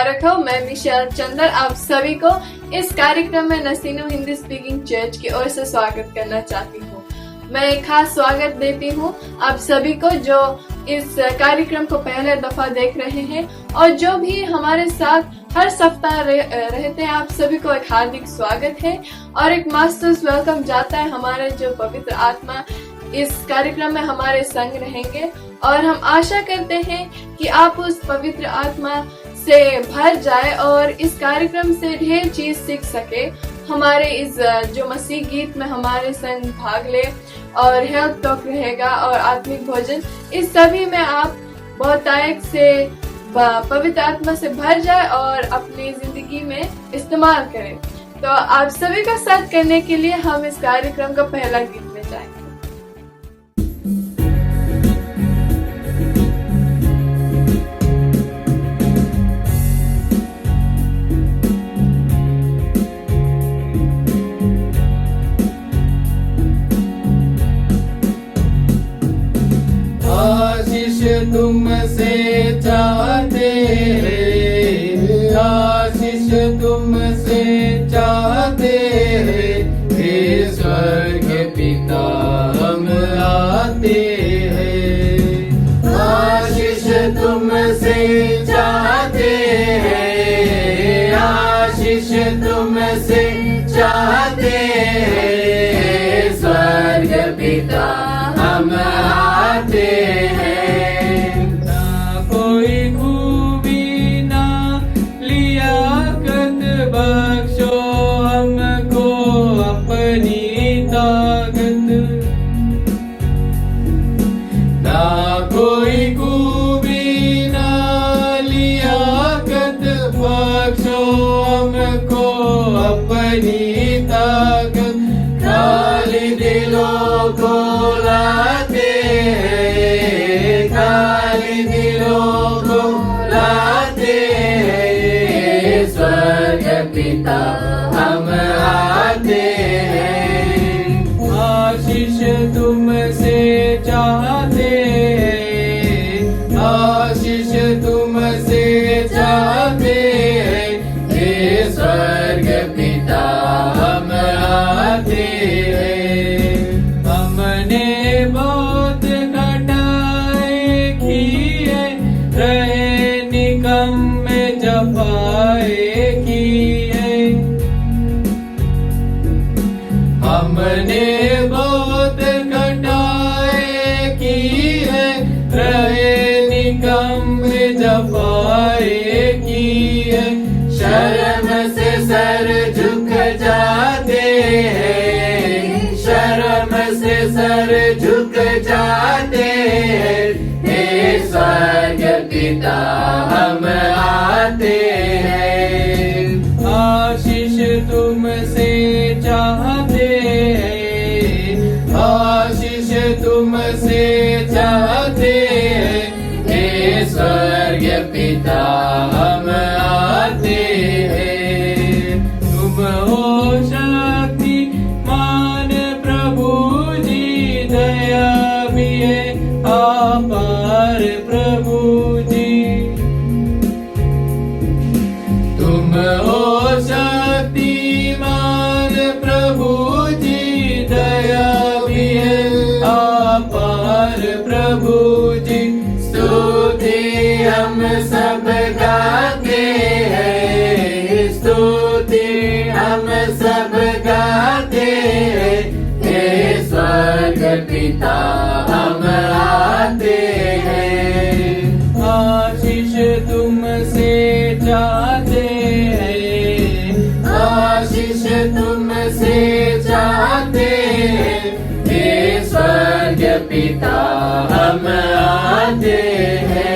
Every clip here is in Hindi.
मुबारक हो। मैं मिशेल चंदर आप सभी को इस कार्यक्रम में नसीनो हिंदी स्पीकिंग चर्च की ओर से स्वागत करना चाहती हूँ। मैं एक खास स्वागत देती हूँ आप सभी को जो इस कार्यक्रम को पहले दफा देख रहे हैं और जो भी हमारे साथ हर सप्ताह रहते हैं, आप सभी को एक हार्दिक स्वागत है और एक मास्टर्स वेलकम जाता है। हमारे जो पवित्र आत्मा इस कार्यक्रम में हमारे संग रहेंगे और हम आशा करते हैं कि आप उस पवित्र आत्मा से भर जाए और इस कार्यक्रम से ढेर चीज सीख सके। हमारे इस जो मसीह गीत में हमारे संग भाग ले और हेल्थ टॉक रहेगा और आत्मिक भोजन, इस सभी में आप बहुतायत से पवित्र आत्मा से भर जाए और अपनी जिंदगी में इस्तेमाल करें। तो आप सभी का साथ करने के लिए हम इस कार्यक्रम का पहला गीत में जाएंगे। आशीष तुमसे चाहते हैं, आशीष तुमसे चाहते हैं, हे स्वर्ग पिता हम आते हैं। आशीष तुमसे चाहते हैं, आशीष तुमसे चाहते हैं, स्वर्ग पिता हम आते हैं। ना कोई खूबी ना लियाकत बख्शो हमको अपनी ताकत, ना कोई खूबी ना लियाकत बख्शो हमको अपनी ताकत, खाली दिलों को लाते हैं, खाली दिलों को लाते हैं, स्वर्ग पिता हम आते हैं। आशीष तुमसे चाहते हैं, आशीष तुमसे चाहते हैं, हे स्वर्ग पिता हम आते हैं। हमने बहुत घटाए किए, रहे निकम्मे जफाए किए, हमने बहुत घटाए किए, रहे निकम्मे जफाए किए, शर्म से सर झुक जाते हैं, शर्म से सर झुक जाते हैं, हे स्वर्ग पिता हम आते हैं। आशीष तुमसे चाहते हैं, आशीष तुमसे चाहते हैं, हे स्वर्ग पिता हम आते हैं। तुम हो शक्तिमान प्रभु जी, दया भी है अपार प्रभु जी, तुम हो शक्तिमान प्रभु जी, दया भी है अपार प्रभु जी, स्तुति हम सब गाते हैं, स्तुति हम सब गाते हैं, हे स्वर्ग पिता हम आते हैं। आशीष तुमसे चाहते हैं, आशीष तुमसे चाहते हैं, हे स्वर्ग पिता हम आते हैं।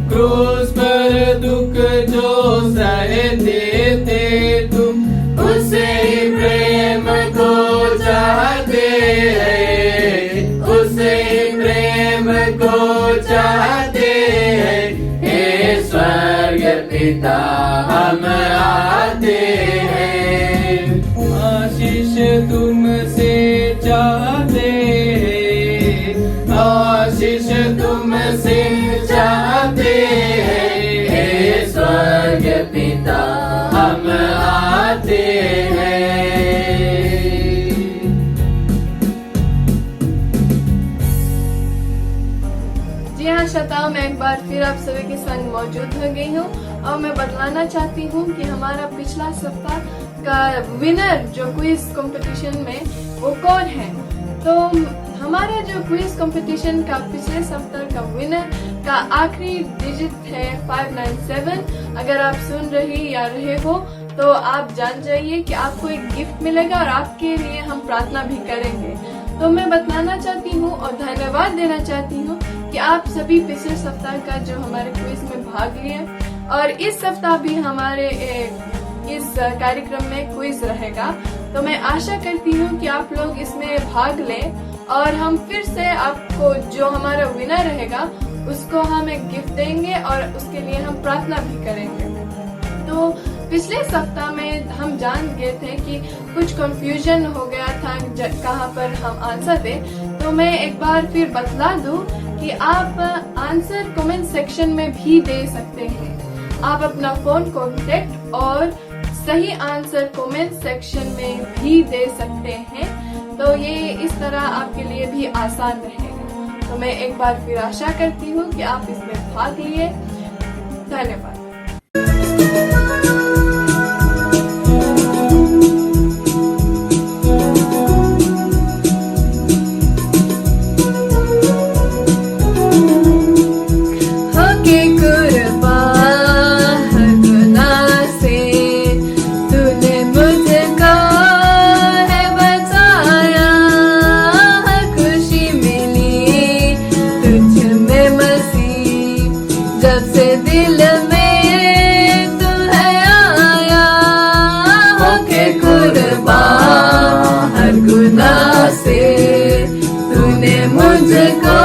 क्रूस पर दुख जो सहते थे तुम, उसे प्रेम को जा पिता हम आते हैं। आशीष तुमसे चाहते हैं, आशीष तुमसे चाहते हैं, हे स्वर्ग पिता हम आते हैं। जी हाँ श्रोताओं, मैं एक बार फिर आप सभी के संग मौजूद हो गई हूँ और मैं बतलाना चाहती हूँ कि हमारा पिछला सप्ताह का विनर जो क्विज कंपटीशन में वो कौन है। तो हमारा जो क्विज कंपटीशन का पिछले सप्ताह का विनर का आखिरी डिजिट है 597। अगर आप सुन रही या रहे हो तो आप जान जाइए कि आपको एक गिफ्ट मिलेगा और आपके लिए हम प्रार्थना भी करेंगे। तो मैं बताना चाहती हूँ और धन्यवाद देना चाहती हूँ कि आप सभी पिछले सप्ताह का जो हमारे क्विज में भाग लिए और इस सप्ताह भी हमारे इस कार्यक्रम में क्विज रहेगा। तो मैं आशा करती हूँ कि आप लोग इसमें भाग लें और हम फिर से आपको जो हमारा विनर रहेगा उसको हम एक गिफ्ट देंगे और उसके लिए हम प्रार्थना भी करेंगे। तो पिछले सप्ताह में हम जान गए थे कि कुछ कंफ्यूजन हो गया था कहाँ पर हम आंसर दें। तो मैं एक बार फिर बतला दूं कि आप आंसर कमेंट सेक्शन में भी दे सकते हैं। आप अपना फोन कॉन्टेक्ट और सही आंसर कमेंट सेक्शन में भी दे सकते हैं। तो ये इस तरह आपके लिए भी आसान रहेगा। तो मैं एक बार फिर आशा करती हूँ कि आप इसमें भाग लिए। धन्यवाद। जब से दिल में तू है आया, होके कुर्बान हर गुनाह से तूने मुझको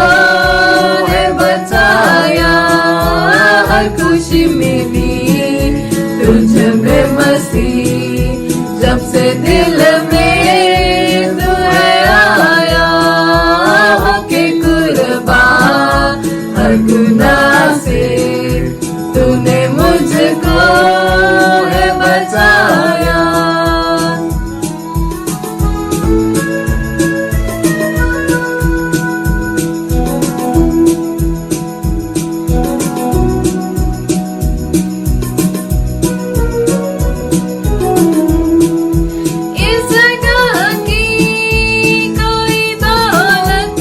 है बचाया। हर खुशी मिली तुझ में मसीह, जब से दिल में तू है आया, होके कुर्बान हर गुनाह से तूने मुझको है बचाया। इस जगह की कोई दौलत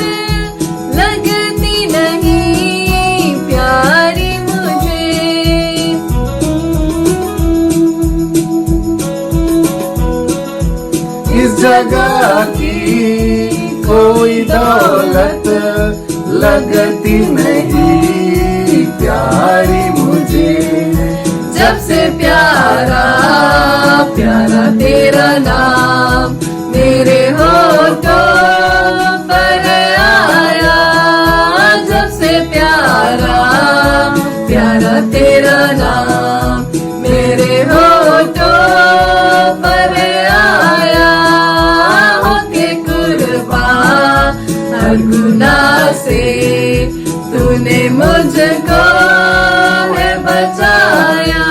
लगती नहीं प्यारी मुझे, इस जगह की कोई दौलत लगती नहीं प्यारी मुझे। जब से प्यारा प्यारा तेरा नाम मेरे होठों पर आया। जब से प्यारा प्यारा तेरा नाम मेरे होठों पर आया, होके कुर्बान हर गुनाह से तूने मुझको है बचाया।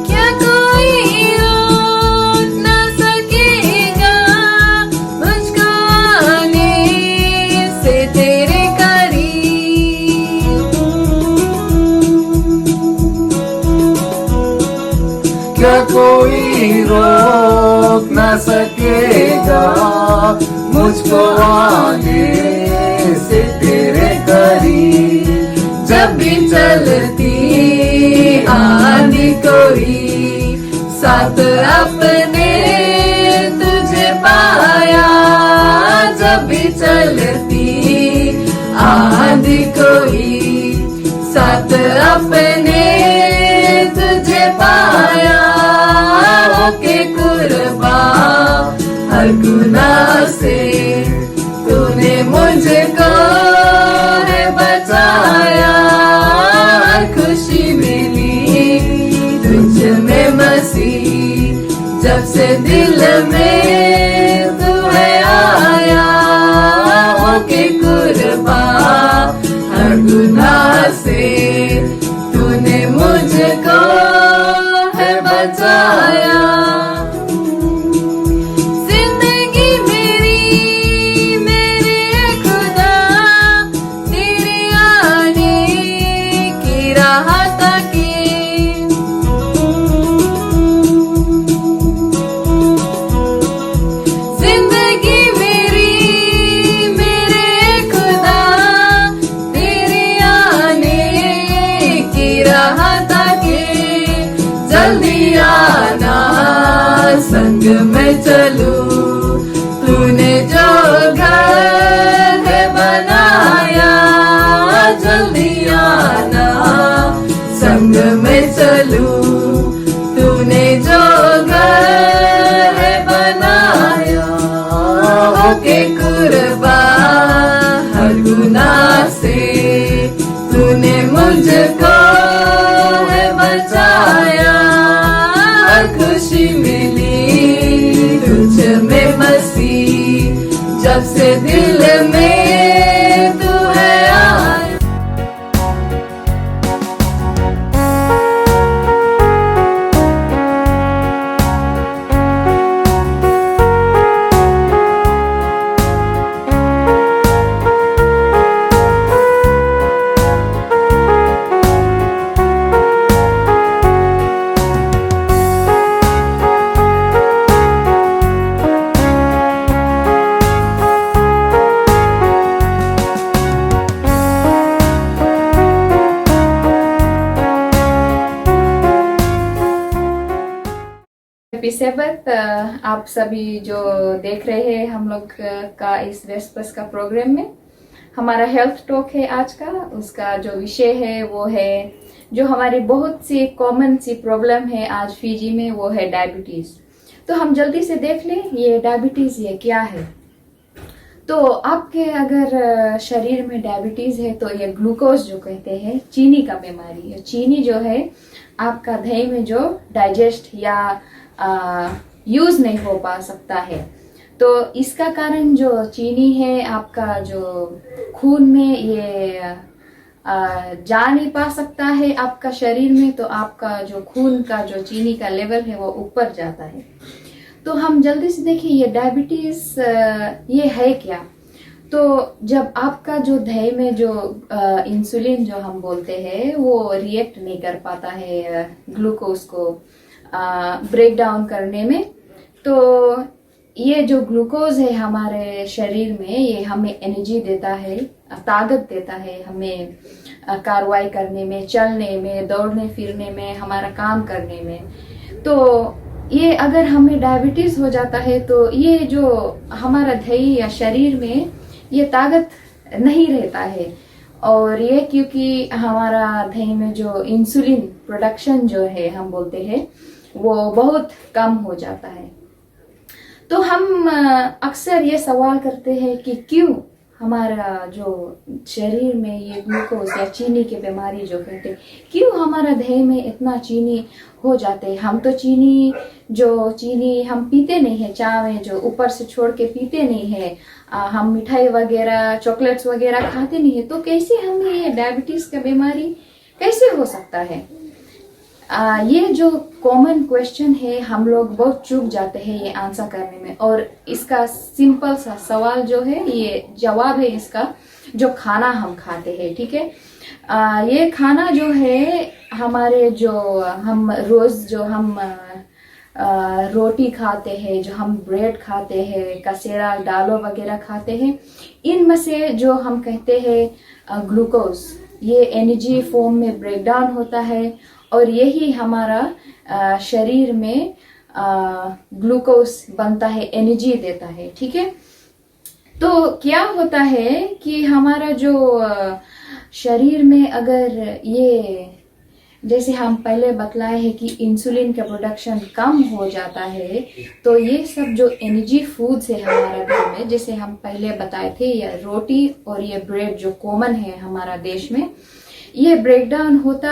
क्या कोई रोक न सकेगा मुझको आने से तेरे करीब। क्या कोई रोक न सकेगा मुझको आने से तेरे करीब। जब भी चलती आंधी कोई साथ अपने तुझे पाया। जब भी चलती आंधी कोई साथ अपने होके कुर्बान हर गुनाह से तूने मुझको है बचाया, हर खुशी मिली तुझ में मसीह, जब से दिल में तू है आया, होके कुर्बान हर गुनाह से तूने मुझको है बचाया। जिंदगी मेरी मेरे खुदा तेरे आने की राह ताकी, जिंदगी मेरी मेरे खुदा तेरे आने की राह ताकी, जल्दी आना संग में चलूं, तूने जो घर है बनाया, जल्दी आना संग में चलूं, तूने जो घर है बनाया, होके कुर्बान हर गुनाह से तूने मुझको है बचाया, हर खुशी मिली तुझ में मसीह, जब से दिल में तू है आया। हैप्पी सेबथ। आप सभी जो देख रहे हैं हम लोग का इस वेस्पर्स का प्रोग्राम में, हमारा हेल्थ टॉक है आज का। उसका जो विषय है वो है जो हमारी बहुत सी कॉमन सी प्रॉब्लम है आज फीजी में, वो है डायबिटीज। तो हम जल्दी से देख लें ये डायबिटीज ये क्या है। तो आपके अगर शरीर में डायबिटीज है तो ये ग्लूकोज जो कहते हैं चीनी का बीमारी है। चीनी जो है आपका दही में जो डाइजेस्ट या यूज नहीं हो पा सकता है, तो इसका कारण जो चीनी है आपका जो खून में ये जा नहीं पा सकता है आपका शरीर में, तो आपका जो खून का जो चीनी का लेवल है वो ऊपर जाता है। तो हम जल्दी से देखिए ये डायबिटीज ये है क्या। तो जब आपका जो दही में जो इंसुलिन जो हम बोलते हैं वो रिएक्ट नहीं कर पाता है ग्लूकोज को ब्रेक डाउन करने में, तो ये जो ग्लूकोज है हमारे शरीर में ये हमें एनर्जी देता है, ताकत देता है हमें कार्रवाई करने में, चलने में, दौड़ने फिरने में, हमारा काम करने में। तो ये अगर हमें डायबिटीज हो जाता है तो ये जो हमारा दही या शरीर में ये ताकत नहीं रहता है, और ये क्योंकि हमारा दही में जो इंसुलिन प्रोडक्शन जो है हम बोलते हैं वो बहुत कम हो जाता है। तो हम अक्सर ये सवाल करते हैं कि क्यों हमारा जो शरीर में ये ग्लूकोज या चीनी की बीमारी जो कहते हैं, क्यों हमारा दही में इतना चीनी हो जाते हैं। हम तो चीनी हम पीते नहीं है, चाय में जो ऊपर से छोड़ के पीते नहीं है, हम मिठाई वगैरह चॉकलेट्स वगैरह खाते नहीं है, तो कैसे हमें ये डायबिटीज का बीमारी कैसे हो सकता है। ये जो कॉमन क्वेश्चन है हम लोग बहुत चूक जाते हैं ये आंसर करने में, और इसका सिंपल सा सवाल जो है ये जवाब है इसका, जो खाना हम खाते हैं। ठीक है, ये खाना जो है हमारे जो हम रोज जो हम रोटी खाते हैं, जो हम ब्रेड खाते हैं, कसेरा दालों वगैरह खाते हैं, इनमें से जो हम कहते हैं ग्लूकोज ये एनर्जी फॉर्म में ब्रेक डाउन होता है, और यही हमारा शरीर में ग्लूकोज बनता है, एनर्जी देता है। ठीक है, तो क्या होता है कि हमारा जो शरीर में अगर ये जैसे हम पहले बतलाए हैं कि इंसुलिन का प्रोडक्शन कम हो जाता है, तो ये सब जो एनर्जी फूड्स है हमारा घर में, जैसे हम पहले बताए थे, ये रोटी और ये ब्रेड जो कॉमन है हमारा देश में, ये ब्रेकडाउन होता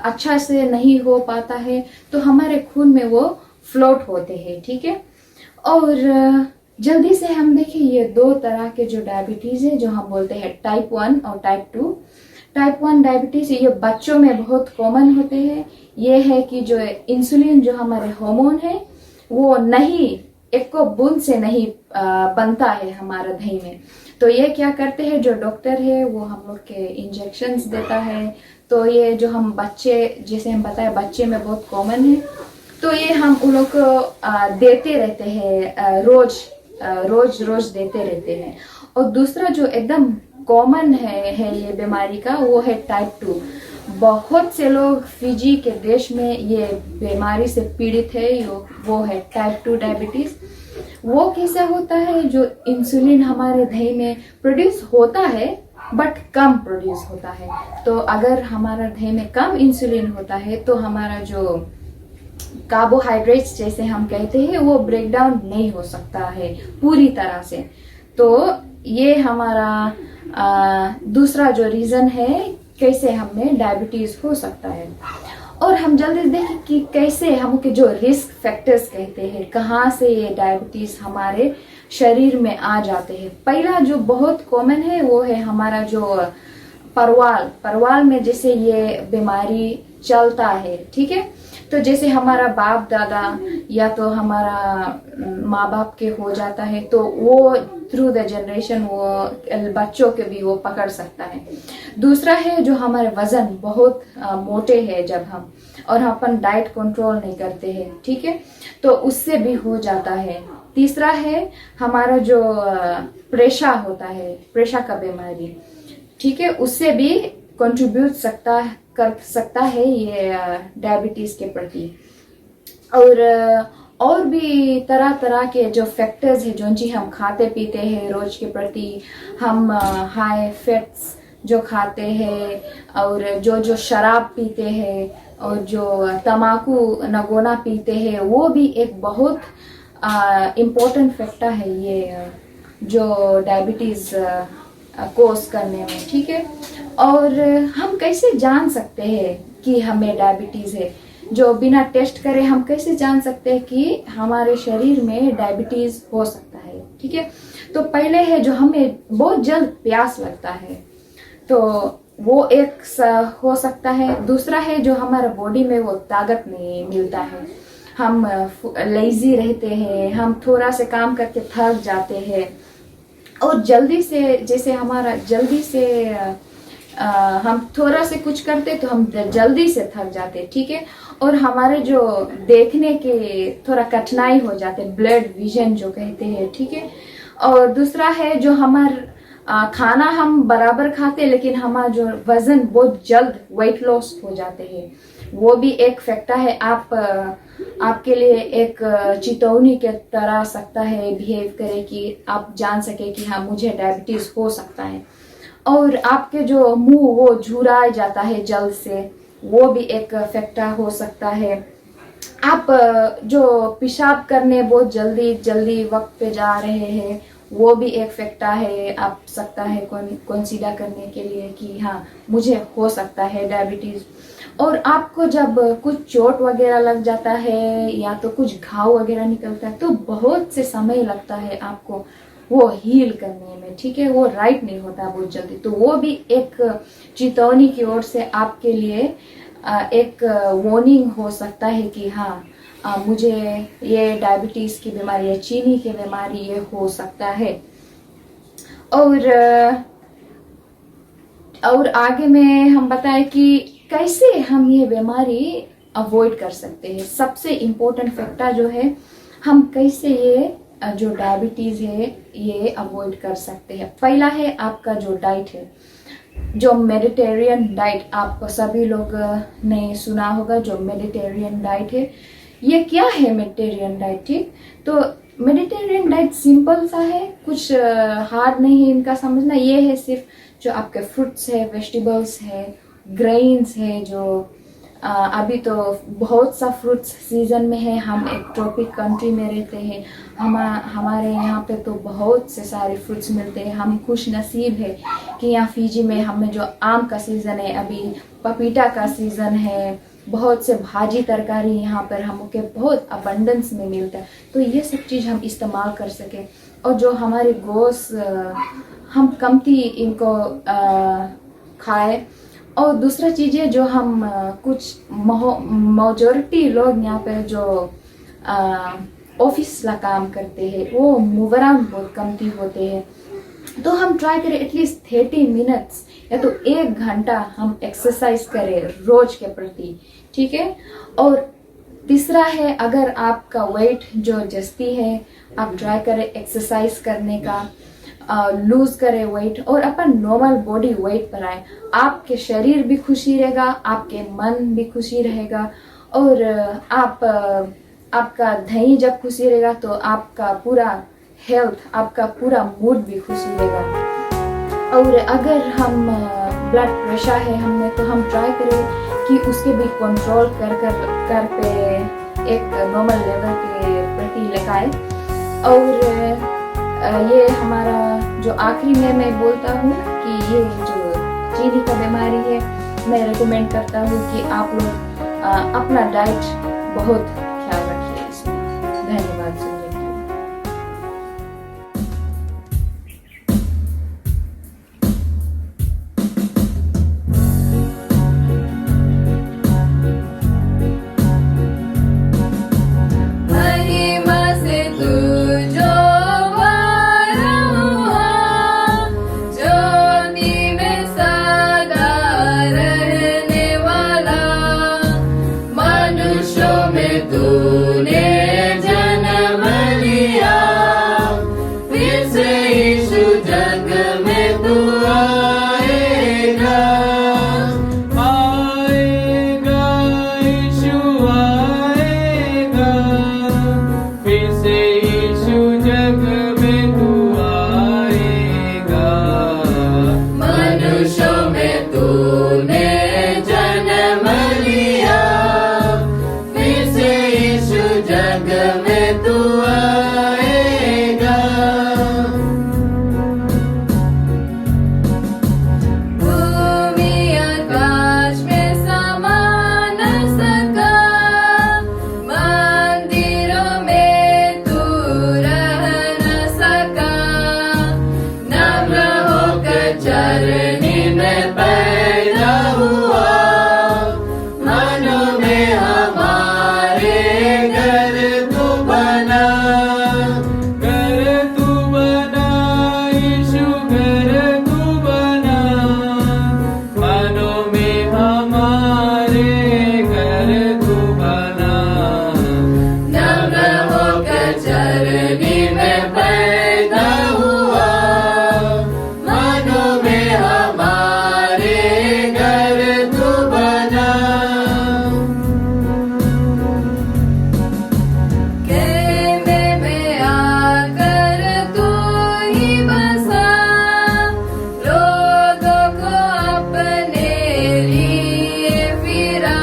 अच्छा से नहीं हो पाता है, तो हमारे खून में वो फ्लोट होते हैं, ठीक है। और जल्दी से हम देखें, ये दो तरह के जो डायबिटीज है जो हम बोलते हैं टाइप 1 और टाइप 2। टाइप 1 डायबिटीज ये बच्चों में बहुत कॉमन होते हैं। ये है कि जो इंसुलिन जो हमारे हार्मोन है वो नहीं, एक को बूंद से नहीं बनता है हमारा दही में। तो ये क्या करते हैं, जो डॉक्टर है वो हम लोग के इंजेक्शंस देता है। तो ये जो हम बच्चे, जैसे हम बताए बच्चे में बहुत कॉमन है, तो ये हम उन लोग को देते रहते हैं, रोज देते रहते हैं। और दूसरा जो एकदम कॉमन है ये बीमारी का, वो है टाइप 2। बहुत से लोग फिजी के देश में ये बीमारी से पीड़ित है, वो है टाइप 2 डायबिटीज। वो कैसे होता है, जो इंसुलिन हमारे दही में प्रोड्यूस होता है बट कम प्रोड्यूस होता है। तो अगर हमारा दही में कम इंसुलिन होता है तो हमारा जो कार्बोहाइड्रेट्स जैसे हम कहते हैं वो ब्रेक डाउन नहीं हो सकता है पूरी तरह से। तो ये हमारा दूसरा जो रीजन है कैसे हमें डायबिटीज हो सकता है। और हम जल्दी देखें कि कैसे हम के जो रिस्क फैक्टर्स कहते हैं, कहाँ से ये डायबिटीज हमारे शरीर में आ जाते हैं। पहला जो बहुत कॉमन है वो है हमारा जो परवाल में जैसे ये बीमारी चलता है, ठीक है। तो जैसे हमारा बाप दादा या तो हमारा माँ बाप के हो जाता है, तो वो थ्रू द जनरेशन वो बच्चों के भी वो पकड़ सकता है। दूसरा है जो हमारे वजन बहुत मोटे हैं जब हम, और हम अपन डाइट कंट्रोल नहीं करते हैं, ठीक है, तो उससे भी हो जाता है। तीसरा है हमारा जो प्रेशर होता है, प्रेशर का बीमारी, ठीक है, उससे भी कंट्रीब्यूट कर सकता है ये डायबिटीज के प्रति। और भी तरह तरह के जो फैक्टर्स है जो चीज हम खाते पीते हैं रोज के प्रति, हम हाई फैट्स जो खाते हैं, और जो शराब पीते हैं, और जो तम्बाकू नगोना पीते हैं, वो भी एक बहुत इम्पोर्टेंट फैक्टर है ये जो डायबिटीज कोस करने में, ठीक है। और हम कैसे जान सकते हैं कि हमें डायबिटीज है, जो बिना टेस्ट करे हम कैसे जान सकते हैं कि हमारे शरीर में डायबिटीज हो सकता है, ठीक है। तो पहले है जो हमें बहुत जल्द प्यास लगता है, तो वो एक हो सकता है। दूसरा है जो हमारा बॉडी में वो ताकत नहीं मिलता है, हम लेजी रहते हैं, हम थोड़ा से काम करके थक जाते हैं, और जल्दी से जैसे हमारा जल्दी से हम थोड़ा से कुछ करते तो हम जल्दी से थक जाते, ठीक है। और हमारे जो देखने के थोड़ा कठिनाई हो जाते, ब्लड विजन जो कहते हैं, ठीक है। और दूसरा है जो हमारा खाना हम बराबर खाते लेकिन हमारा जो वजन बहुत जल्द वेट लॉस हो जाते हैं, वो भी एक फैक्टर है। आपके लिए एक चेतावनी के तरह सकता है बिहेव करे कि आप जान सके कि हाँ मुझे डायबिटीज हो सकता है। और आपके जो मुंह वो झुरा जाता है जल्द से, वो भी एक फैक्टर हो सकता है। आप जो पेशाब करने बहुत जल्दी वक्त पे जा रहे हैं, वो भी एक फैक्टर है, आप सकता है कंसीडर करने के लिए कि हाँ मुझे हो सकता है डायबिटीज। और आपको जब कुछ चोट वगैरह लग जाता है या तो कुछ घाव वगैरह निकलता है, तो बहुत से समय लगता है आपको वो हील करने में, ठीक है, वो राइट नहीं होता बहुत जल्दी। तो वो भी एक चेतावनी की ओर से आपके लिए एक वार्निंग हो सकता है कि हाँ मुझे ये डायबिटीज की बीमारी या चीनी की बीमारी ये हो सकता है। और आगे में हम बताएं कि कैसे हम ये बीमारी अवॉइड कर सकते हैं। सबसे इम्पोर्टेंट फैक्टर जो है, हम कैसे ये जो डायबिटीज है ये अवॉइड कर सकते हैं। पहला है आपका जो डाइट है, जो मेडिटेरियन डाइट, आप सभी लोग ने सुना होगा जो मेडिटेरियन डाइट है। ये क्या है मेडिटेरियन डाइट, ठीक। तो मेडिटेरियन डाइट सिंपल सा है, कुछ हार्ड नहीं है इनका समझना। ये है सिर्फ जो आपके फ्रूट्स है, वेजिटेबल्स है, ग्रेन्स है, जो अभी तो बहुत सा फ्रूट्स सीजन में है। हम एक ट्रॉपिक कंट्री में रहते हैं। हमारे यहाँ पे तो बहुत से सारे फ्रूट्स मिलते हैं। हम खुश नसीब है कि यहाँ फिजी में हमें जो आम का सीज़न है, अभी पपीता का सीज़न है, बहुत से भाजी तरकारी यहाँ पर हमको बहुत अबंडेंस में मिलता है। तो ये सब चीज़ हम इस्तेमाल कर सके और जो हमारे गोश हम कमती इनको खाए। और दूसरा चीज़ है जो हम कुछ मेजॉरिटी लोग यहाँ पर जो ऑफिस ला काम करते हैं वो मूव अराउंड बहुत कमती होते हैं। तो हम ट्राई करें एटलीस्ट 30 मिनट्स या तो 1 घंटा हम एक्सरसाइज करें रोज के प्रति, ठीक है। और तीसरा है, अगर आपका वेट जो जस्ती है, आप ट्राई करें एक्सरसाइज करने का, लूज करें वेट और अपन नॉर्मल बॉडी वेट पर आए। आपके शरीर भी खुशी रहेगा, आपके मन भी खुशी रहेगा और आपका धनी जब खुशी रहेगा तो आपका पूरा हेल्थ, आपका पूरा मूड भी खुशी रहेगा। और अगर हम ब्लड प्रेशर है हमें, तो हम ट्राई करें कि उसके भी कंट्रोल कर पे एक नॉर्मल लेवल के प्रति लगाए। और ये हमारा जो आखिरी में मैं बोलता हूँ कि ये जो चीनी का बीमारी है, मैं रिकमेंड करता हूँ कि आप लोग अपना डाइट बहुत ख्याल रखिए इसमें। धन्यवाद सुनने के लिए। महिमा से तू जो वारा हुआ, ज्योति में सदा रहने वाला, मनुष्यों में तूने जन्म लिया, फिर से यीशु जग में तू आएगा। आएगा यीशु आएगा, फिर से यीशु जग में तू आएगा। मनुष्यों में तूने जन्म लिया, फिर से यीशु जग में तू आएगा। भूमि आकाश में समा न सका, मंदिरों में तू रह न सका, नम्र होकर चरनी में पैदा हुआ, मनों में हमारे घर तू बना। घर तू बना यीशु, घर तू बना, मनों में हमारे घर तू बना। नम्र होकर चरनी में पैदा हुआ, मनों में हमारे घर तू बना। कहने में आकर तू ही बसा, लोगों को अपने लिए फिरा,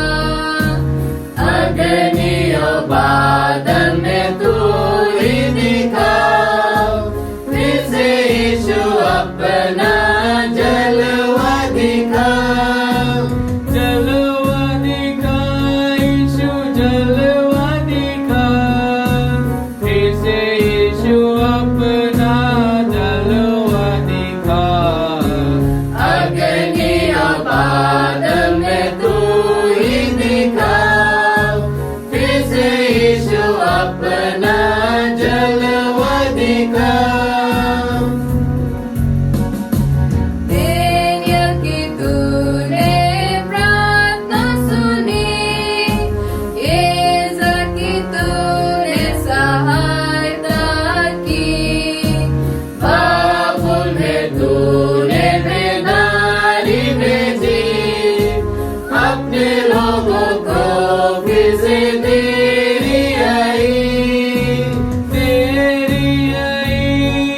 अग्नि और बादल में तू ही दिखा, फिर से यीशु अपना जलवा दिखा। जलवा दिखा यीशु, जलवा दिखा, फिर से यीशु अपना जलवा दिखा। अग्नि और बादल में तू ही दिखा, फिर से यीशु अपना जलवा दिखा। दानियल की तूने प्रार्थना सुनी, एसा की तूने सहायता की, बाबुल में तूने बेदारी भेजी, अपने लोगों को फिर से तेरी आई। तेरी आई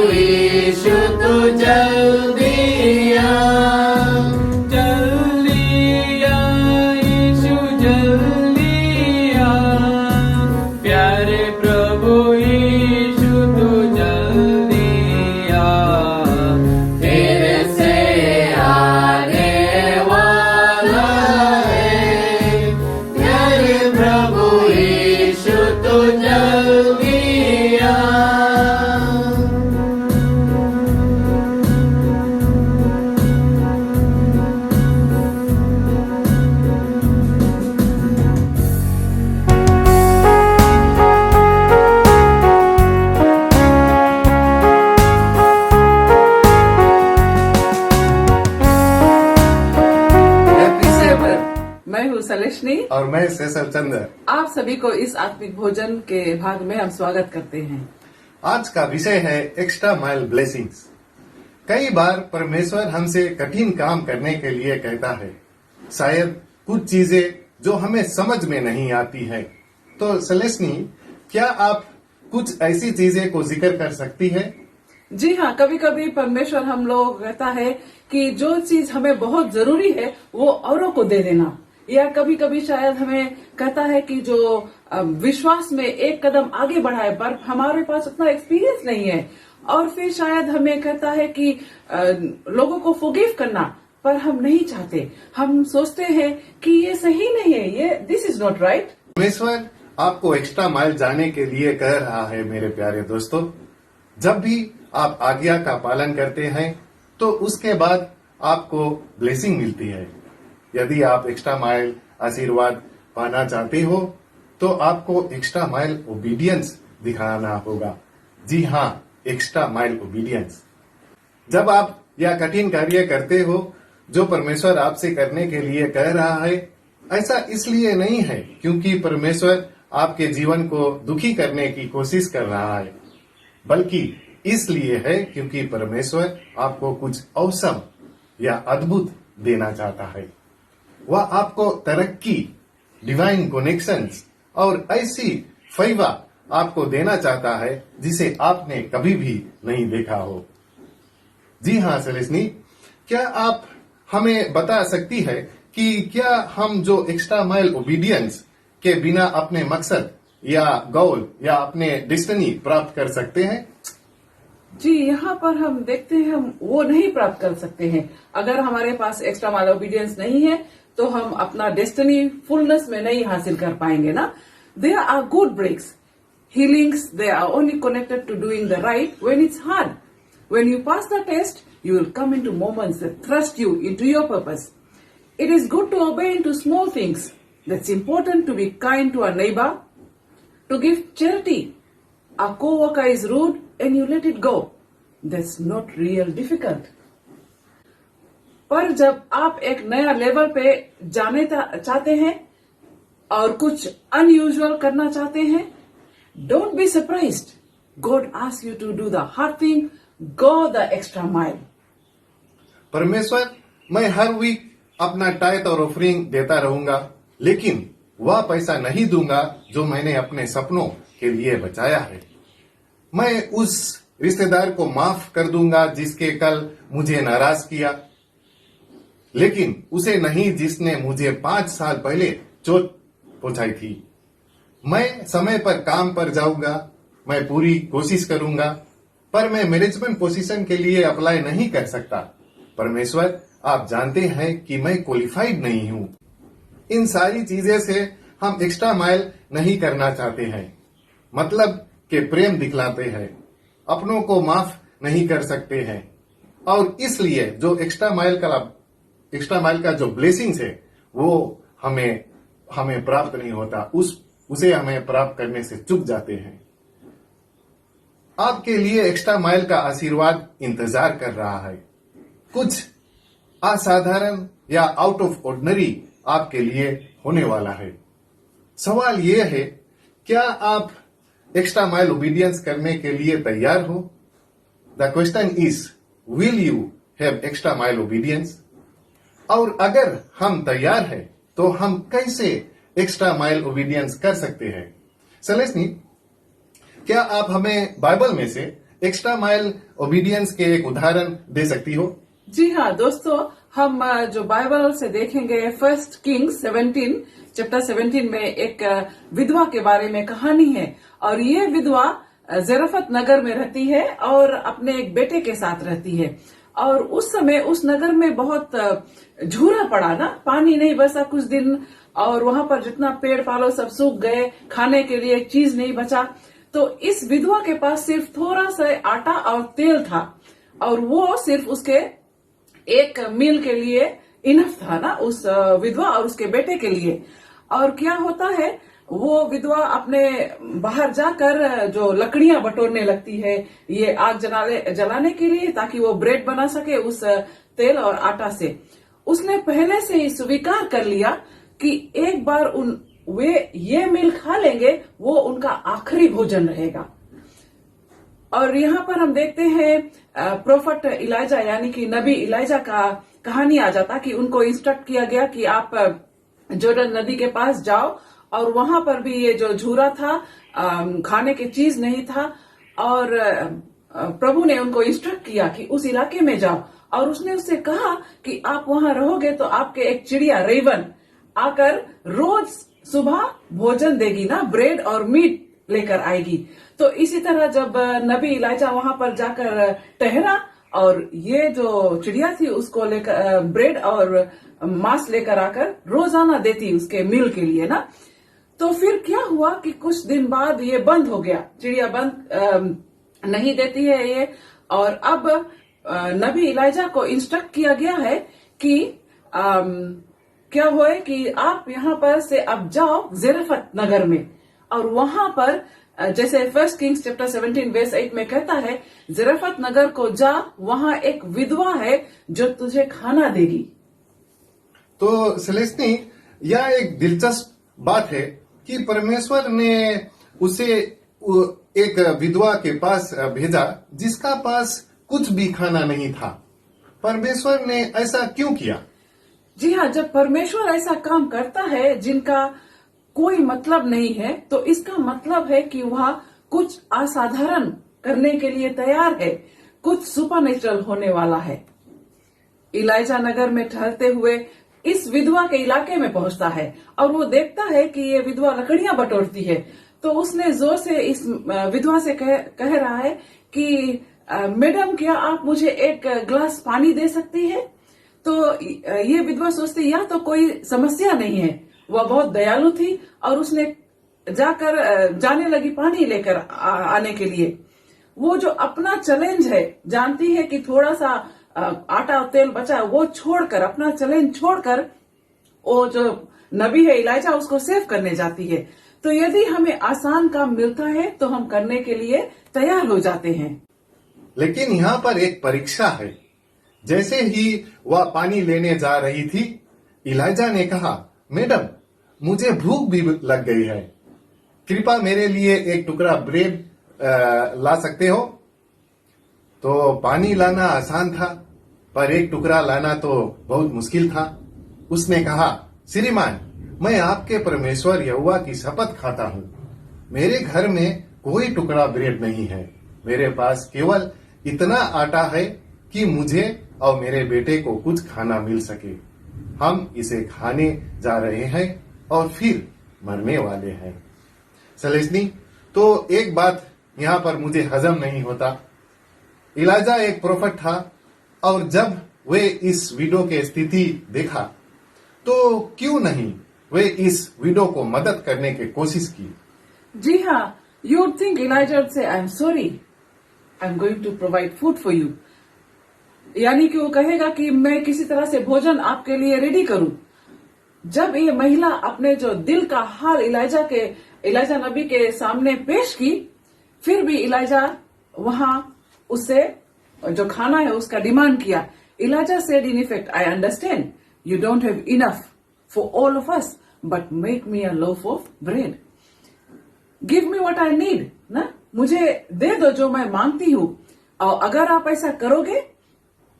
यीशु तू जल्दी आ, जल्दी आ यीशु जल्दी आ, प्यारे प्रभु यीशु तू जल्दी आ, तेरे से आने वाला है, प्यारे प्रभु यीशु तू जल्दी आ। मैं हूँ सलेशनी। और मैं सेसल चंद्र। आप सभी को इस आत्मिक भोजन के भाग में हम स्वागत करते हैं। आज का विषय है एक्स्ट्रा माइल ब्लेसिंग्स। कई बार परमेश्वर हमसे कठिन काम करने के लिए कहता है, शायद कुछ चीजें जो हमें समझ में नहीं आती है। तो सलेशनी, क्या आप कुछ ऐसी चीजें को जिक्र कर सकती है? जी हाँ, कभी कभी परमेश्वर हम लोग कहता है कि जो चीज हमें बहुत जरूरी है वो औरों को दे देना, या कभी कभी शायद हमें कहता है कि जो विश्वास में एक कदम आगे बढ़ाए, पर हमारे पास उतना एक्सपीरियंस नहीं है। और फिर शायद हमें कहता है कि लोगों को फॉरगिव करना, पर हम नहीं चाहते। हम सोचते हैं कि ये सही नहीं है, ये दिस इज नॉट राइट। परमेश्वर आपको एक्स्ट्रा माइल जाने के लिए कह रहा है। मेरे प्यारे दोस्तों, जब भी आप आज्ञा का पालन करते हैं तो उसके बाद आपको ब्लेसिंग मिलती है। यदि आप एक्स्ट्रा माइल आशीर्वाद पाना चाहते हो तो आपको एक्स्ट्रा माइल ओबीडियंस दिखाना होगा। जी हाँ, एक्स्ट्रा माइल ओबीडियंस। जब आप यह कठिन कार्य करते हो जो परमेश्वर आपसे करने के लिए कह रहा है, ऐसा इसलिए नहीं है क्योंकि परमेश्वर आपके जीवन को दुखी करने की कोशिश कर रहा है, बल्कि इसलिए है क्योंकि परमेश्वर आपको कुछ औसम या अद्भुत देना चाहता है। वह आपको तरक्की, डिवाइन कनेक्शंस और ऐसी फैवा आपको देना चाहता है जिसे आपने कभी भी नहीं देखा हो। जी हाँ सलेशनी, क्या आप हमें बता सकती है कि क्या हम जो एक्स्ट्रा माइल ओबीडियंस के बिना अपने मकसद या गोल या अपने डेस्टिनी प्राप्त कर सकते हैं? जी, यहाँ पर हम देखते हैं हम वो नहीं प्राप्त कर सकते हैं। अगर हमारे पास एक्स्ट्रा माइल ओबीडियंस नहीं है तो हम अपना डेस्टिनी फुलनेस में नहीं हासिल कर पाएंगे ना। There are good breaks, healings, they are only connected to doing the right when it's hard. When you pass the test, you will come into moments that thrust you into your purpose. It is good to obey into small things. That's important to be kind to our neighbor, to give charity. Our co-worker is rude and you let it go. That's not real difficult. पर जब आप एक नया लेवल पे जाने चाहते हैं और कुछ अनयूजुअल करना चाहते हैं, don't be surprised. God asks you to do the hard thing, go the extra mile. परमेश्वर, मैं हर वीक अपना टाइथ और ऑफरिंग देता रहूंगा, लेकिन वह पैसा नहीं दूंगा जो मैंने अपने सपनों के लिए बचाया है। मैं उस रिश्तेदार को माफ कर दूंगा जिसके कल मुझे नाराज किया, लेकिन उसे नहीं जिसने मुझे 5 साल पहले चोट पहुंचाई थी। मैं समय पर काम पर जाऊंगा, मैं पूरी कोशिश करूंगा, पर मैं मैनेजमेंट पोजीशन के लिए अप्लाई नहीं कर सकता। परमेश्वर, आप जानते हैं कि मैं क्वालिफाइड नहीं हूं। इन सारी चीजें से हम एक्स्ट्रा माइल नहीं करना चाहते हैं, मतलब के प्रेम दिखलाते हैं, अपनों को माफ नहीं कर सकते हैं, और इसलिए जो एक्स्ट्रा माइल का जो ब्लेसिंग्स है वो हमें प्राप्त नहीं होता, उसे हमें प्राप्त करने से चूक जाते हैं। आपके लिए एक्स्ट्रा माइल का आशीर्वाद इंतजार कर रहा है। कुछ असाधारण या आउट ऑफ ऑर्डिनरी आपके लिए होने वाला है। सवाल यह है, क्या आप एक्स्ट्रा माइल ओबीडियंस करने के लिए तैयार हो? The question is, will you have extra mile obedience? और अगर हम तैयार हैं तो हम कैसे एक्स्ट्रा माइल ओबीडियंस कर सकते हैं? सलेशनी, क्या आप हमें बाइबल में से एक्स्ट्रा माइल ओबीडियंस के एक उदाहरण दे सकती हो? जी हाँ दोस्तों, हम जो बाइबल से देखेंगे 1 किंग्स 17 चैप्टर 17 में एक विधवा के बारे में कहानी है। और ये विधवा ज़रफ़त नगर में रहती है और अपने एक बेटे के साथ रहती है। और उस समय उस नगर में बहुत झूरा पड़ा ना, पानी नहीं बरसा कुछ दिन, और वहां पर जितना पेड़ पालो सब सूख गए, खाने के लिए एक चीज नहीं बचा। तो इस विधवा के पास सिर्फ थोड़ा सा आटा और तेल था, और वो सिर्फ उसके एक मील के लिए इनफ था ना, उस विधवा और उसके बेटे के लिए। और क्या होता है, वो विधवा अपने बाहर जाकर जो लकड़ियां बटोरने लगती है ये आग जलाने के लिए, ताकि वो ब्रेड बना सके उस तेल और आटा से। उसने पहले से ही स्वीकार कर लिया कि एक बार वे ये मील खा लेंगे, वो उनका आखिरी भोजन रहेगा। और यहाँ पर हम देखते हैं प्रोफेट इलाइजा यानी कि नबी इलाइजा का कहानी आ जाता कि उनको इंस्ट्रक्ट किया गया कि आप जॉर्डन नदी के पास जाओ, और वहां पर भी ये जो झूरा था, खाने की चीज नहीं था, और प्रभु ने उनको इंस्ट्रक्ट किया कि उस इलाके में जाओ। और उसने उससे कहा कि आप वहां रहोगे तो आपके एक चिड़िया रेवन आकर रोज सुबह भोजन देगी ना, ब्रेड और मीट लेकर आएगी। तो इसी तरह जब नबी इलाइजा वहां पर जाकर ठहरा, और ये जो चिड़िया थी उसको लेकर ब्रेड और मांस लेकर आकर रोजाना देती उसके मील के लिए ना। तो फिर क्या हुआ कि कुछ दिन बाद ये बंद हो गया, चिड़िया बंद नहीं देती है ये। और अब नबी इलाइजा को इंस्ट्रक्ट किया गया है कि क्या हुआ कि आप यहाँ पर से अब जाओ ज़रफ़त नगर में, और वहां पर जैसे 1 किंग्स चैप्टर 17 वर्स 8 में कहता है, ज़रफ़त नगर को जा, वहां एक विधवा है जो तुझे खाना देगी। तो सेलेस्टी, यह एक दिलचस्प बात है कि परमेश्वर ने उसे एक विधवा के पास भेजा जिसका पास कुछ भी खाना नहीं था। परमेश्वर ने ऐसा क्यों किया? जी हाँ, जब परमेश्वर ऐसा काम करता है जिनका कोई मतलब नहीं है, तो इसका मतलब है कि वह कुछ असाधारण करने के लिए तैयार है, कुछ सुपरनेचुरल होने वाला है। इलाइजा नगर में ठहरते हुए इस विधवा के इलाके में पहुंचता है, और वो देखता है कि ये विधवा लकड़ियां बटोरती है। तो उसने जोर से इस विधवा से कह रहा है कि मैडम, क्या आप मुझे एक गिलास पानी दे सकती है? तो ये विधवा सोचती यह तो कोई समस्या नहीं है। वह बहुत दयालु थी, और उसने जाने लगी पानी लेकर आने के लिए। वो जो अपना चैलेंज है, जानती है कि थोड़ा सा आटा और तेल बचा है, वो छोड़कर, अपना चैलेंज छोड़कर, वो जो नबी है इलाइजा उसको सेव करने जाती है। तो यदि हमें आसान काम मिलता है तो हम करने के लिए तैयार हो जाते हैं। लेकिन यहाँ पर एक परीक्षा है। जैसे ही वह पानी लेने जा रही थी, इलाइजा ने कहा, मैडम, मुझे भूख भी लग गई है, कृपया मेरे लिए एक टुकड़ा ब्रेड ला सकते हो? तो पानी लाना आसान था, पर एक टुकड़ा लाना तो बहुत मुश्किल था। उसने कहा, श्रीमान, मैं आपके परमेश्वर यहोवा की शपथ खाता हूँ, मेरे घर में कोई टुकड़ा ब्रेड नहीं है। मेरे पास केवल इतना आटा है कि मुझे और मेरे बेटे को कुछ खाना मिल सके। हम इसे खाने जा रहे हैं और फिर मरने वाले हैं। सेलेस्टी, तो एक बात यहाँ पर मुझे हजम नहीं होता। इलाइजा एक प्रोफेट था, और जब वे इस विडो के स्थिति देखा, तो क्यों नहीं वे इस विडो को मदद करने की कोशिश की? जी हाँ, यू वुड थिंक इलाइजा से, I am sorry, I am going to provide food for you. यानी कि वो कहेगा कि मैं किसी तरह से भोजन आपके लिए रेडी करूं। जब ये महिला अपने जो दिल का हाल इलाइजा नबी के सामने पेश की, फिर भी इलाइजा वहां उससे जो खाना है उसका डिमांड किया। Elijah said in effect, I understand you don't have enough for all of us, but make me a loaf of bread, give me what I need ना, मुझे दे दो जो मैं मांगती हूँ। और अगर आप ऐसा करोगे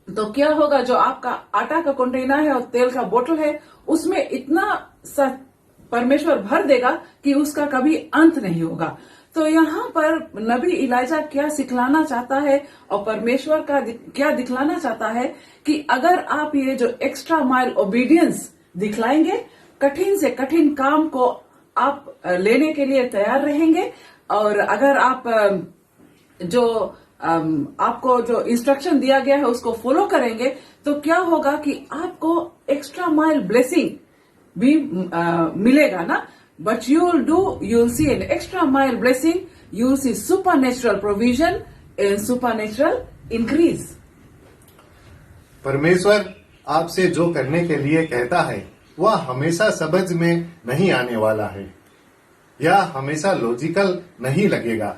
तो क्या होगा, जो आपका आटा का कंटेनर है और तेल का बोतल है, उसमें इतना सा परमेश्वर भर देगा कि उसका कभी अंत नहीं होगा। तो यहाँ पर नबी इलाइजा क्या सिखलाना चाहता है और परमेश्वर का क्या दिखलाना चाहता है कि अगर आप ये जो एक्स्ट्रा माइल ओबीडियंस दिखलाएंगे, कठिन से कठिन काम को आप लेने के लिए तैयार रहेंगे, और अगर आप आपको जो इंस्ट्रक्शन दिया गया है उसको फॉलो करेंगे, तो क्या होगा कि आपको एक्स्ट्रा माइल ब्लेसिंग भी मिलेगा ना. But you will see an extra mile blessing, you will see super provision and super increase. परमेश्वर आपसे जो करने के लिए कहता है वह हमेशा समझ में नहीं आने वाला है या हमेशा लॉजिकल नहीं लगेगा.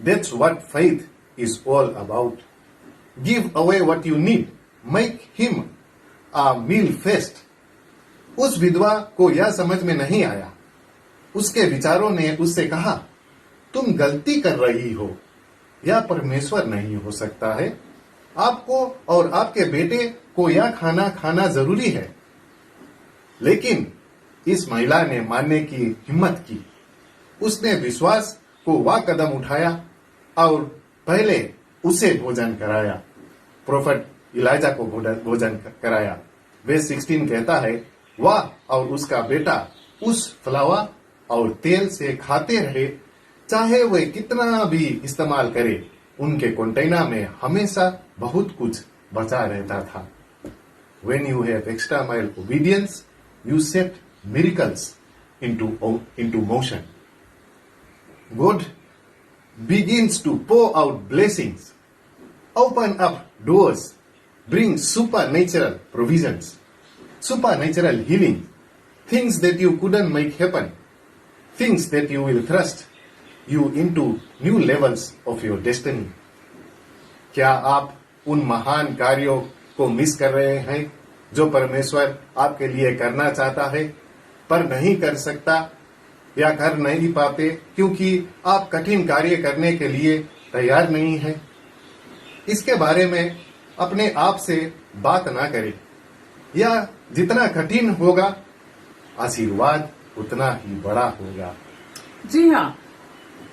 That's what faith is all about. Give away what you need. Make him a meal feast. उस विधवा को यह समझ में नहीं आया. उसके विचारों ने उससे कहा, तुम गलती कर रही हो, यह परमेश्वर नहीं हो सकता है. आपको और आपके बेटे को यह खाना खाना जरूरी है. लेकिन इस महिला ने मानने की हिम्मत की. उसने विश्वास को वह कदम उठाया और पहले उसे भोजन कराया. प्रोफेट इलाइजा को भोजन कराया. वर्स 16 कहता है, वह और उसका बेटा उस फलावा और तेल से खाते रहे, चाहे वे कितना भी इस्तेमाल करे. उनके कंटेनर में हमेशा बहुत कुछ बचा रहता था. When you have extra mile obedience, you set miracles into motion. God begins to pour out blessings, open up doors, bring supernatural provisions, supernatural healing, things that you couldn't make happen, things that you will thrust you into new levels of your destiny. क्या आप उन महान कार्यों को मिस कर रहे हैं जो परमेश्वर आपके लिए करना चाहता है पर नहीं कर सकता या कर नहीं पाते क्योंकि आप कठिन कार्य करने के लिए तैयार नहीं हैं? इसके बारे में अपने आप से बात ना करें. यह जितना कठिन होगा, आशीर्वाद उतना ही बड़ा होगा. जी हाँ,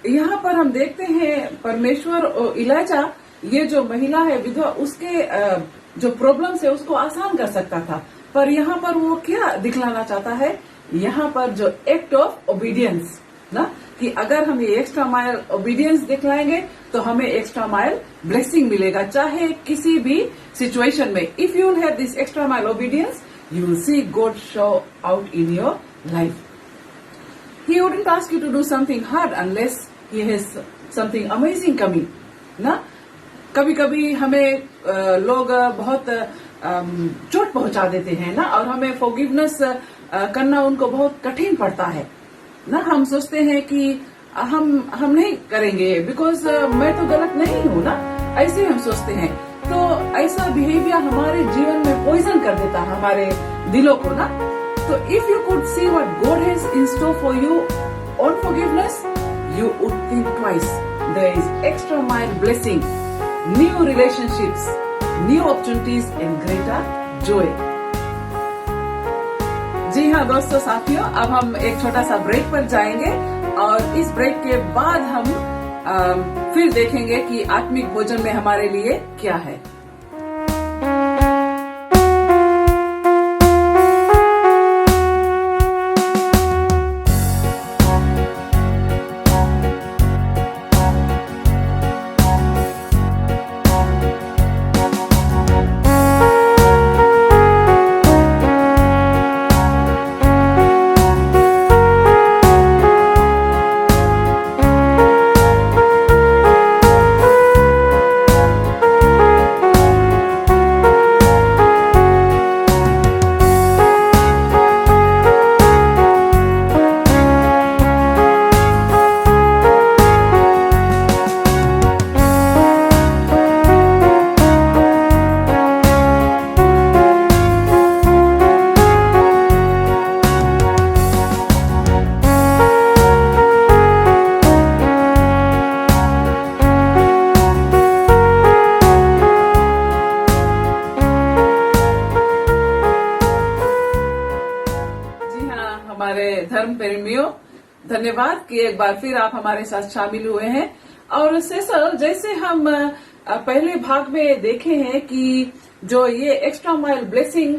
यहाँ पर हम देखते हैं परमेश्वर और इलाइजा, ये जो महिला है विधवा, उसके जो प्रॉब्लम है उसको आसान कर सकता था, पर यहाँ पर वो क्या दिखलाना चाहता है, यहाँ पर जो एक्ट ऑफ ओबीडियंस ना, कि अगर हम ये एक्स्ट्रा माइल ओबीडियंस दिखलाएंगे तो हमें एक्स्ट्रा माइल ब्लेसिंग मिलेगा, चाहे किसी भी सिचुएशन में. If you have this extra mile obedience, you will see God show out in your life. He wouldn't ask you to do something hard unless He has something amazing coming. ना, कभी कभी हमें लोग बहुत चोट पहुंचा देते हैं ना, और हमें फॉरगिवनेस करना उनको बहुत कठिन पड़ता है ना. हम सोचते हैं कि हम नहीं करेंगे बिकॉज मैं तो गलत नहीं हूँ ना, ऐसे हम सोचते हैं. तो ऐसा बिहेवियर हमारे जीवन में पॉइजन कर देता है हमारे दिलों को ना. तो if you could see what God has in store for you on forgiveness, you would think twice. There is extra mile blessing, new relationships, new opportunities and greater joy. जी हाँ दोस्तों, साथियों, अब हम एक छोटा सा ब्रेक पर जाएंगे और इस ब्रेक के बाद हम फिर देखेंगे कि आत्मिक भोजन में हमारे लिए क्या है. धर्म प्रेमियों, धन्यवाद कि एक बार फिर आप हमारे साथ शामिल हुए हैं। और सेसल, जैसे हम पहले भाग में देखे हैं कि जो ये एक्स्ट्रा माइल ब्लेसिंग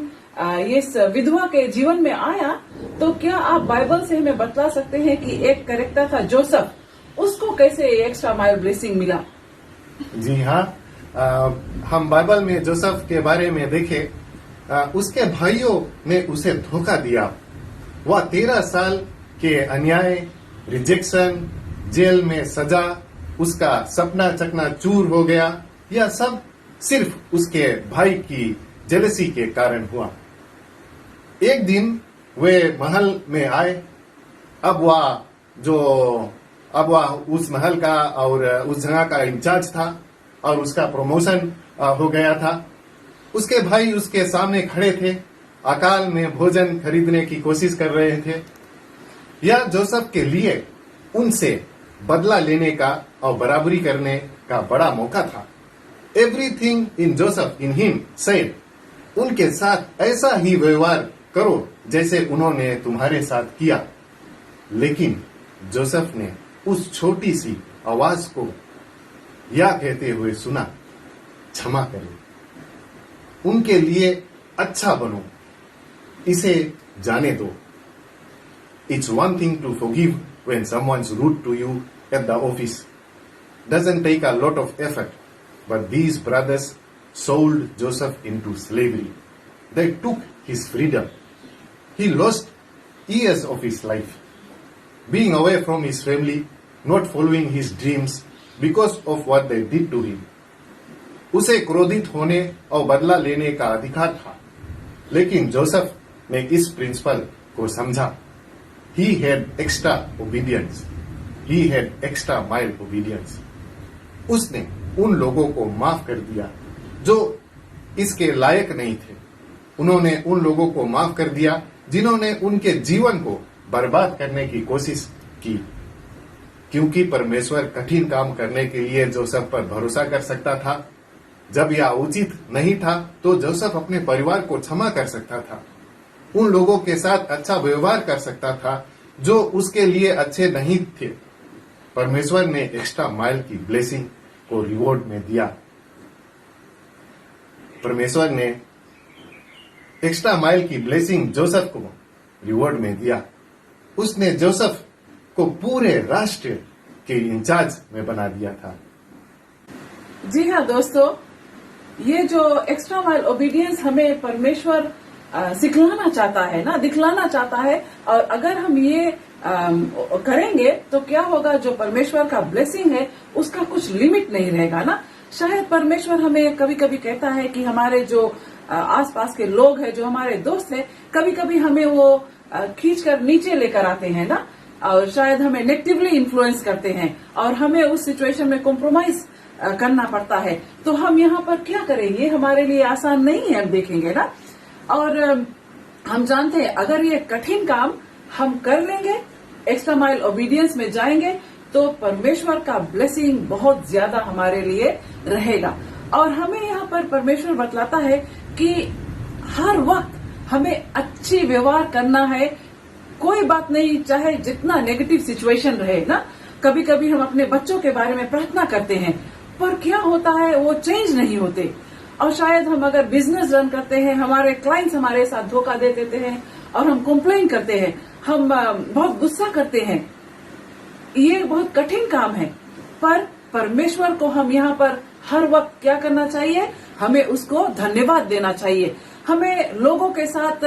ये इस विधवा के जीवन में आया, तो क्या आप बाइबल से हमें बतला सकते हैं कि एक कैरेक्टर था जोसेफ, उसको कैसे एक्स्ट्रा माइल ब्लेसिंग मिला? जी हाँ, हम बाइबल में जोसेफ के बारे में देखें, उसके भाइयों ने उसे धोखा दिया। वह 13 साल के अन्याय, रिजेक्शन, जेल में सजा, उसका सपना चकनाचूर हो गया। यह सब सिर्फ उसके भाई की जेलसी के कारण हुआ। एक दिन वे महल में आए। अब वह उस महल का और उस जगह का इंचार्ज था और उसका प्रमोशन हो गया था। उसके भाई उसके सामने खड़े थे, अकाल में भोजन खरीदने की कोशिश कर रहे थे। यह जोसेफ के लिए उनसे बदला लेने का और बराबरी करने का बड़ा मौका था। Everything in Joseph in him said, उनके साथ ऐसा ही व्यवहार करो जैसे उन्होंने तुम्हारे साथ किया। लेकिन जोसेफ ने उस छोटी सी आवाज को यह कहते हुए सुना, क्षमा करो, उनके लिए अच्छा बनो, इसे जाने दो। It's one thing to forgive when someone's rude to you at the office. Doesn't take a lot of effort. But these brothers sold Joseph into slavery. They took his freedom. He lost years of his life, being away from his family, not following his dreams because of what they did to him. उसे क्रोधित होने और बदला लेने का अधिकार था, लेकिन जोसेफ ने इस प्रिंसिपल को समझा। He had extra obedience. He had extra mile obedience. उसने उन लोगों को माफ कर दिया जो इसके लायक नहीं थे। उन्होंने उन लोगों को माफ कर दिया जिन्होंने उनके जीवन को बर्बाद करने की कोशिश की, क्योंकि परमेश्वर कठिन काम करने के लिए जोसेफ पर भरोसा कर सकता था। जब यह उचित नहीं था तो जोसेफ अपने परिवार को क्षमा कर सकता था, उन लोगों के साथ अच्छा व्यवहार कर सकता था जो उसके लिए अच्छे नहीं थे। परमेश्वर ने एक्स्ट्रा माइल की ब्लेसिंग को रिवॉर्ड में दिया। परमेश्वर ने एक्स्ट्रा माइल की ब्लेसिंग जोसेफ को रिवॉर्ड में दिया। उसने जोसेफ को पूरे राष्ट्र के इंचार्ज में बना दिया था। जी हाँ दोस्तों, ये जो एक्स्ट्रा माइल ओबीडियंस हमें परमेश्वर सिखलाना चाहता है ना, दिखलाना चाहता है। और अगर हम ये करेंगे तो क्या होगा, जो परमेश्वर का ब्लेसिंग है उसका कुछ लिमिट नहीं रहेगा ना। शायद परमेश्वर हमें कभी कभी कहता है कि हमारे जो आसपास के लोग हैं, जो हमारे दोस्त हैं, कभी कभी हमें वो खींचकर नीचे लेकर आते हैं ना, और शायद हमें नेगेटिवली इन्फ्लुएंस करते हैं और हमें उस सिचुएशन में कॉम्प्रोमाइज करना पड़ता है। तो हम यहाँ पर क्या करेंगे, हमारे लिए आसान नहीं है, हम देखेंगे ना। और हम जानते हैं अगर ये कठिन काम हम कर लेंगे, एक्स्ट्रा माइल ओबीडियंस में जाएंगे, तो परमेश्वर का ब्लेसिंग बहुत ज्यादा हमारे लिए रहेगा। और हमें यहाँ पर परमेश्वर बतलाता है कि हर वक्त हमें अच्छी व्यवहार करना है। कोई बात नहीं, चाहे जितना नेगेटिव सिचुएशन रहे ना। कभी कभी हम अपने बच्चों के बारे में प्रार्थना करते हैं, पर क्या होता है, वो चेंज नहीं होते। और शायद हम अगर बिजनेस रन करते हैं, हमारे क्लाइंट्स हमारे साथ धोखा दे देते हैं और हम कंप्लेन करते हैं, हम बहुत गुस्सा करते हैं। ये बहुत कठिन काम है, पर परमेश्वर को हम यहाँ पर हर वक्त क्या करना चाहिए, हमें उसको धन्यवाद देना चाहिए। हमें लोगों के साथ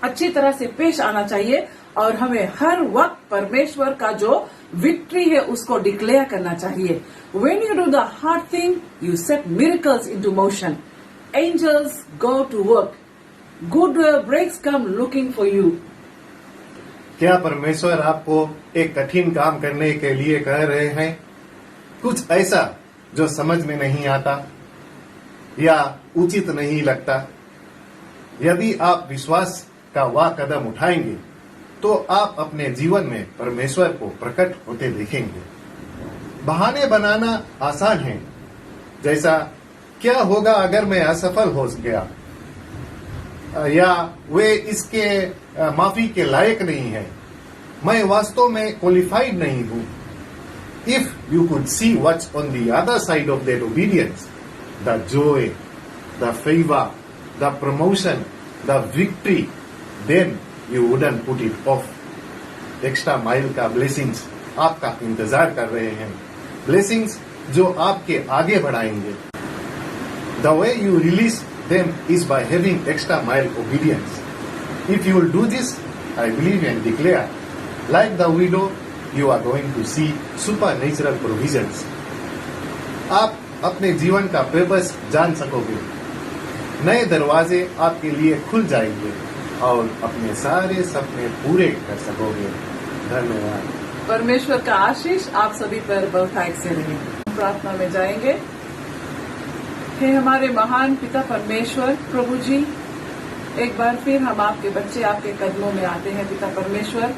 अच्छी तरह से पेश आना चाहिए और हमें हर वक्त परमेश्वर का जो विक्ट्री है उसको डिक्लेयर करना चाहिए। When you do the hard thing, you set miracles into motion. Angels go to work. Good breaks come looking for you. क्या परमेश्वर आपको एक कठिन काम करने के लिए कह रहे हैं? कुछ ऐसा जो समझ में नहीं आता या उचित नहीं लगता। यदि आप विश्वास का वह कदम उठाएंगे तो आप अपने जीवन में परमेश्वर को प्रकट होते देखेंगे। बहाने बनाना आसान है, जैसा क्या होगा अगर मैं असफल हो गया, या वे इसके माफी के लायक नहीं है, मैं वास्तव में क्वालिफाइड नहीं हूं. If you could see what's on the other side of that obedience, the joy, the favor, the promotion, the victory, then you wouldn't put it off. Extra mile का ब्लेसिंग्स आपका इंतजार कर रहे हैं. ब्लेसिंग्स जो आपके आगे बढ़ाएंगे. The way you release them is by having extra mile obedience. If you will do this, I believe and declare, like the widow, you are going to see supernatural provisions. आप अपने जीवन का पर्पस जान सकोगे. नए दरवाजे आपके लिए खुल जाएंगे और अपने सारे सपने पूरे कर सकोगे. धन्यवाद. परमेश्वर का आशीष आप सभी पर बहुतायत से रहे. प्रार्थना में जाएंगे. हे हमारे महान पिता परमेश्वर प्रभु जी, एक बार फिर हम आपके बच्चे आपके कदमों में आते हैं. पिता परमेश्वर,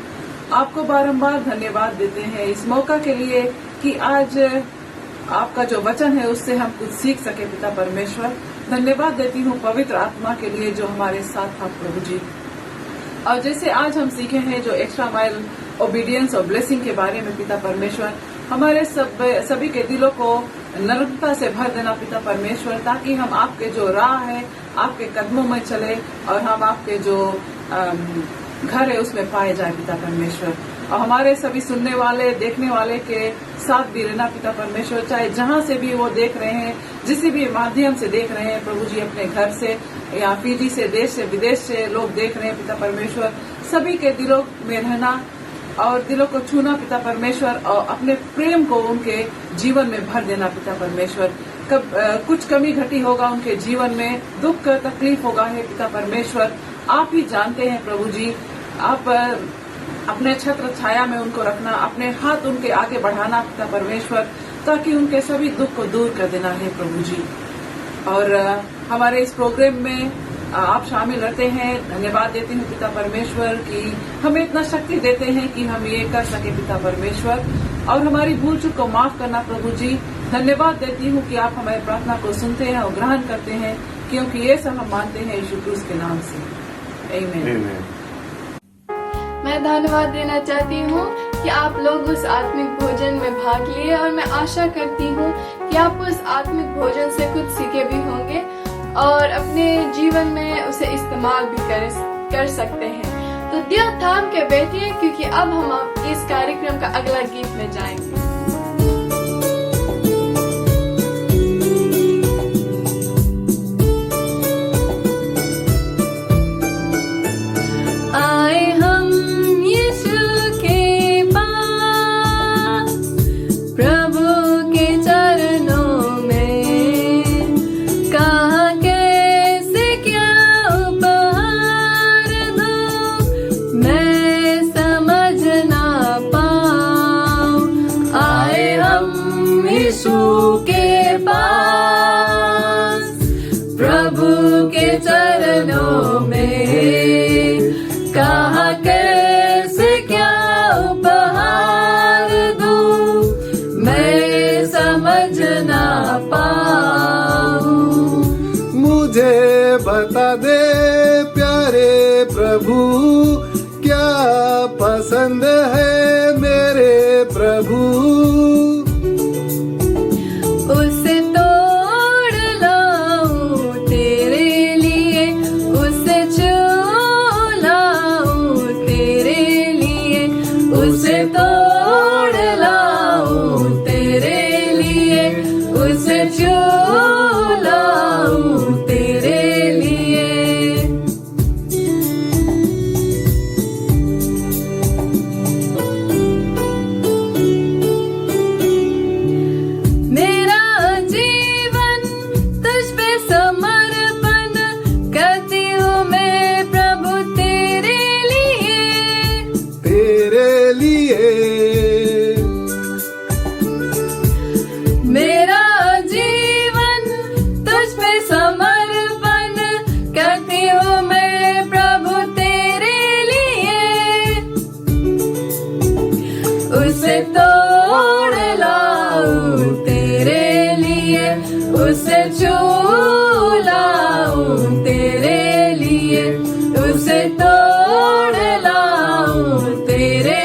आपको बारंबार धन्यवाद देते हैं इस मौका के लिए कि आज आपका जो वचन है उससे हम कुछ सीख सके. पिता परमेश्वर, धन्यवाद देती हूँ पवित्र आत्मा के लिए जो हमारे साथ था प्रभु जी. और जैसे आज हम सीखे हैं जो एक्स्ट्रा माइल ओबीडियंस और ब्लेसिंग के बारे में, पिता परमेश्वर, हमारे सभी के दिलों को नम्रता से भर देना पिता परमेश्वर, ताकि हम आपके जो राह है आपके कदमों में चले और हम आपके जो घर है उसमें पाए जाए पिता परमेश्वर. और हमारे सभी सुनने वाले देखने वाले के साथ भी रहना पिता परमेश्वर, चाहे जहां से भी वो देख रहे हैं, जिस भी माध्यम से देख रहे हैं प्रभु जी, अपने घर से या फीजी से, देश से, विदेश से लोग देख रहे हैं पिता परमेश्वर, सभी के दिलों में रहना और दिलों को छूना पिता परमेश्वर, और अपने प्रेम को उनके जीवन में भर देना पिता परमेश्वर. कुछ कमी घटी होगा उनके जीवन में, दुख तकलीफ होगा है पिता परमेश्वर, आप ही जानते हैं प्रभु जी. आप अपने छत्र छाया में उनको रखना, अपने हाथ उनके आगे बढ़ाना पिता परमेश्वर, ताकि उनके सभी दुख को दूर कर देना है प्रभु जी. और हमारे इस प्रोग्राम में आप शामिल रहते हैं. धन्यवाद देती हूँ पिता परमेश्वर कि हमें इतना शक्ति देते हैं कि हम ये कर सके पिता परमेश्वर, और हमारी भूल चूक को माफ करना प्रभु जी. धन्यवाद देती हूँ कि आप हमारी प्रार्थना को सुनते हैं और ग्रहण करते हैं, क्योंकि ये सब हम मानते हैं यीशु क्रूस के नाम से. आमीन. मैं धन्यवाद देना चाहती हूँ कि आप लोग उस आत्मिक भोजन में भाग लिए, और मैं आशा करती हूँ कि आप उस आत्मिक भोजन से कुछ सीखे भी होंगे और अपने जीवन में उसे इस्तेमाल भी कर सकते हैं. तो दिल थाम के बैठिए, क्योंकि अब हम इस कार्यक्रम का अगला गीत में जाएंगे. चरणों में कहाँ कैसे क्या उपहार दूं, मैं समझ ना पाऊं. मुझे बता दे प्यारे प्रभु, क्या पसंद है मेरे प्रभु. उसे तोड़ लाऊं तेरे लिए, उसे छू लाऊं तेरे लिए, उसे तोड़ लाऊं तेरे लिए, उसे छू लाऊं तेरे लिए. मेरा जीवन तुझ पे समर्पण करती हूँ मैं प्रभु तेरे लिए, तेरे लिए. मेरा जीवन तुझ पे समर्पण करती हूँ मैं प्रभु तेरे लिए. उसे तोड़ लाऊं तेरे लिए, उसे छू लाऊं तेरे लिए, उसे तोड़ लाऊं तेरे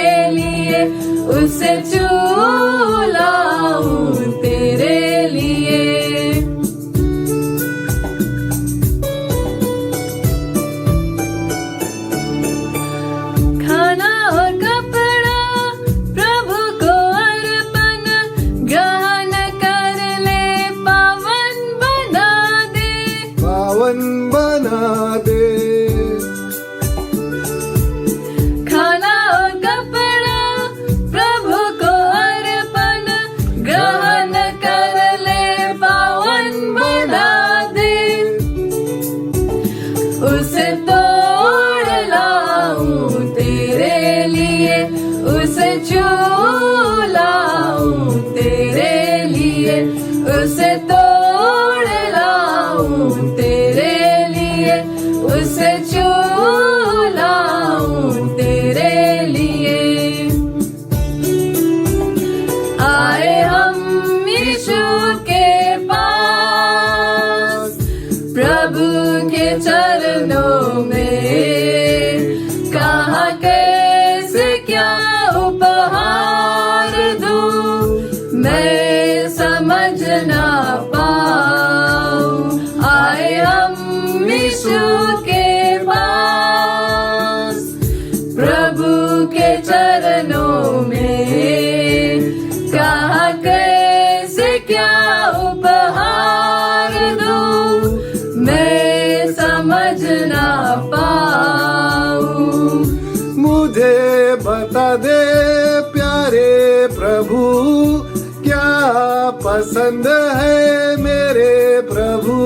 पसंद है मेरे प्रभु।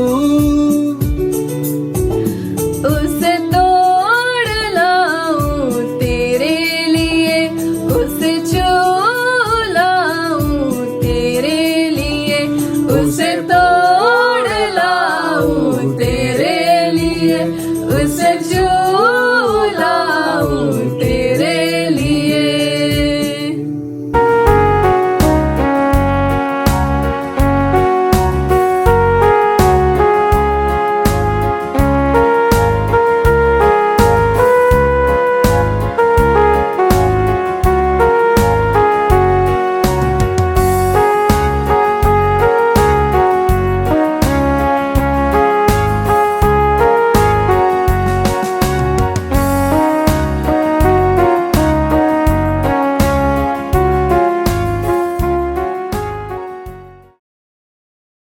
उसे तोड़ लाऊं तेरे लिए, उसे छू लाऊं तेरे लिए, उसे तोड़